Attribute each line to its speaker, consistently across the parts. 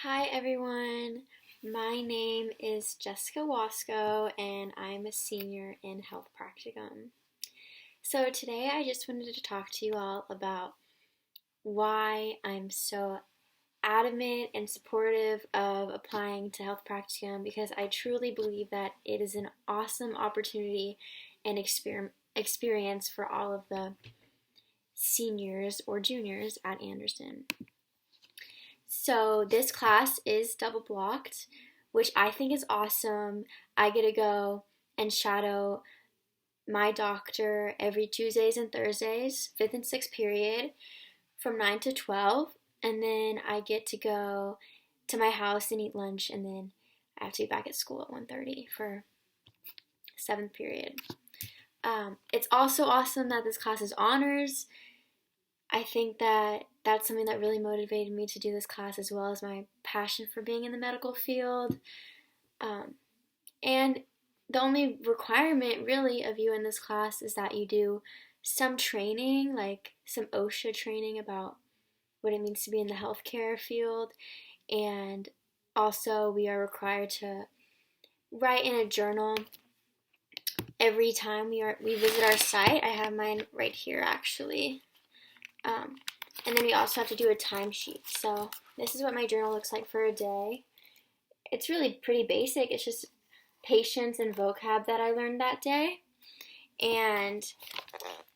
Speaker 1: Hi everyone, my name is Jessica Wasco and I'm a senior in Health Practicum. So today I just wanted to talk to you all about why I'm so adamant and supportive of applying to Health Practicum because I truly believe that it is an awesome opportunity and experience for all of the seniors or juniors at Anderson. So this class is double blocked, which I think is awesome. I get to go and shadow my doctor every Tuesdays and Thursdays, 5th and 6th period, from 9 to 12. And then I get to go to my house and eat lunch, and then I have to be back at school at 1:30 for 7th period. It's also awesome that this class is honors. I think that that's something that really motivated me to do this class, as well as my passion for being in the medical field. And the only requirement really of you in this class is that you do some training, like some OSHA training about what it means to be in the healthcare field. And also we are required to write in a journal every time we visit our site. I have mine right here actually. And then we also have to do a timesheet. So this is what my journal looks like for a day. It's really pretty basic. It's just patience and vocab that I learned that day. And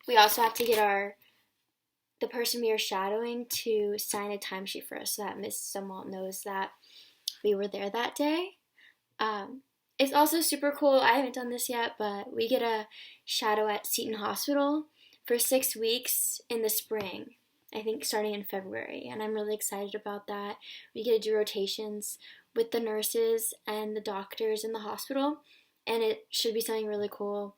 Speaker 1: we also have to get the person we are shadowing to sign a timesheet for us so that Miss Sumwalt knows that we were there that day. It's also super cool. I haven't done this yet, but we get a shadow at Seton Hospital for 6 weeks in the spring. I think starting in February, and I'm really excited about that. We get to do rotations with the nurses and the doctors in the hospital, and it should be something really cool.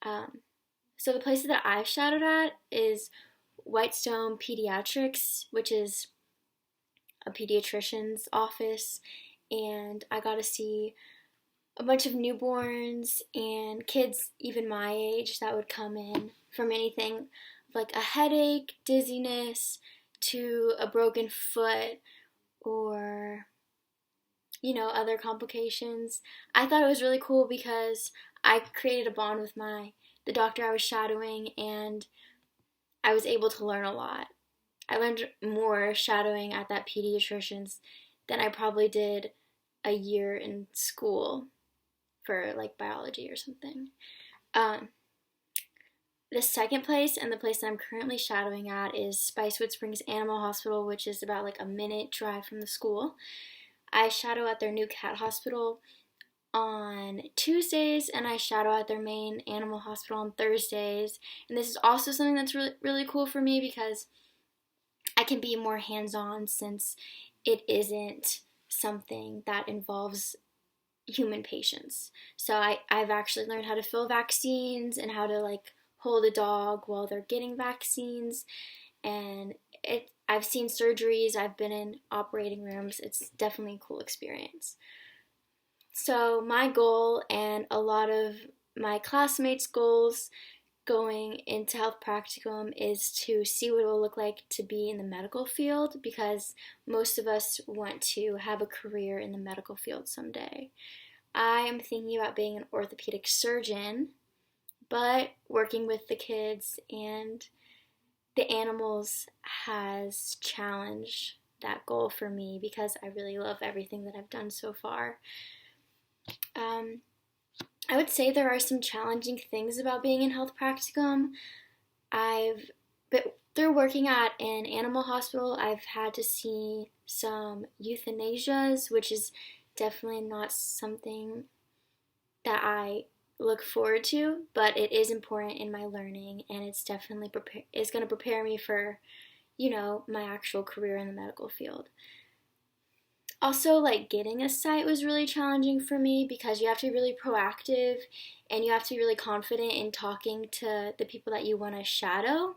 Speaker 1: So the places that I've shadowed at is Whitestone Pediatrics, which is a pediatrician's office, and I got to see a bunch of newborns and kids even my age that would come in from anything like a headache, dizziness, to a broken foot, or other complications. I thought it was really cool because I created a bond with the doctor I was shadowing, and I was able to learn a lot. I learned more shadowing at that pediatrician's than I probably did a year in school for like biology or something. The second place, and the place that I'm currently shadowing at, is Spicewood Springs Animal Hospital, which is about like a minute drive from the school. I shadow at their new cat hospital on Tuesdays, and I shadow at their main animal hospital on Thursdays. And this is also something that's really, really cool for me because I can be more hands-on since it isn't something that involves human patients. So I've actually learned how to fill vaccines and how to like hold a dog while they're getting vaccines, and I've seen surgeries, I've been in operating rooms. It's definitely a cool experience. So my goal, and a lot of my classmates' goals going into Health Practicum, is to see what it will look like to be in the medical field, because most of us want to have a career in the medical field someday. I am thinking about being an orthopedic surgeon, but working with the kids and the animals has challenged that goal for me because I really love everything that I've done so far. I would say there are some challenging things about being in Health Practicum. But through working at an animal hospital, I've had to see some euthanasias, which is definitely not something that I look forward to, but it is important in my learning, and it's definitely is going to prepare me for, my actual career in the medical field. Also, like, getting a site was really challenging for me because you have to be really proactive and you have to be really confident in talking to the people that you want to shadow,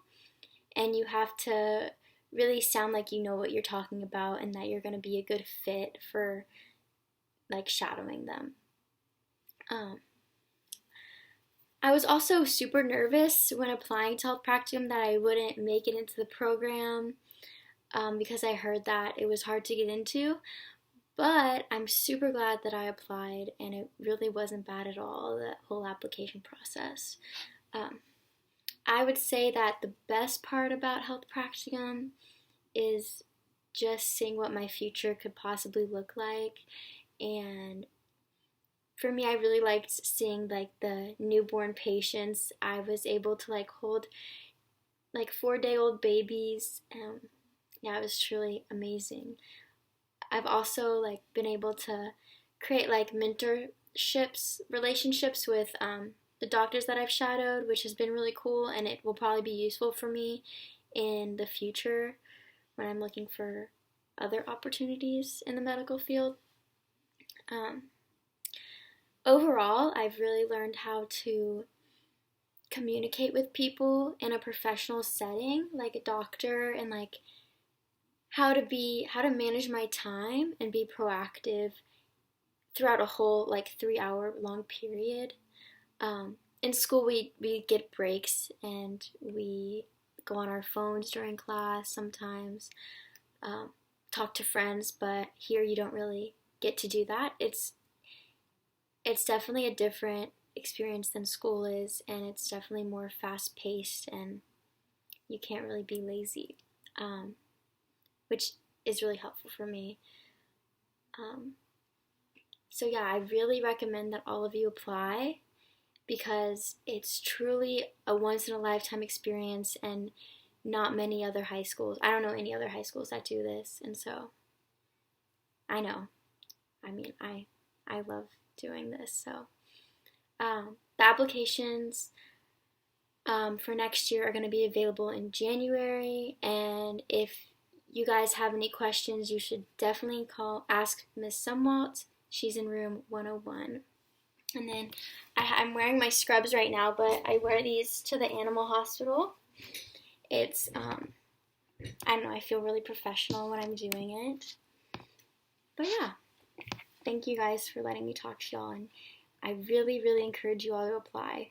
Speaker 1: and you have to really sound like you know what you're talking about and that you're going to be a good fit for like shadowing them. I was also super nervous when applying to Health Practicum that I wouldn't make it into the program. because I heard that it was hard to get into. But I'm super glad that I applied, and it really wasn't bad at all, the whole application process. Um, I would say that the best part about Health Practicum is just seeing what my future could possibly look like. And for me, I really liked seeing like the newborn patients. I was able to like hold like 4-day-old babies. Yeah, it was truly amazing. I've also like been able to create like mentorships, relationships with the doctors that I've shadowed, which has been really cool, and it will probably be useful for me in the future when I'm looking for other opportunities in the medical field. Um, Overall, I've really learned how to communicate with people in a professional setting, like a doctor, and like how to manage my time and be proactive throughout a whole like 3 hour long period. In school, we get breaks and we go on our phones during class sometimes, um, talk to friends, but here you don't really get to do that. It's definitely a different experience than school is, and it's definitely more fast paced, and you can't really be lazy, um, which is really helpful for me. Um, so, yeah, I really recommend that all of you apply because it's truly a once in a lifetime experience, and not many other high schools. I don't know any other high schools that do this, and so I know. I mean, I love doing this. So the applications for next year are going to be available in January, and if you guys have any questions, you should definitely ask Miss Sumwalt. She's in room 101. And then I'm wearing my scrubs right now, but I wear these to the animal hospital. It's, I don't know, I feel really professional when I'm doing it. But yeah, thank you guys for letting me talk to y'all, and I really, really encourage you all to apply.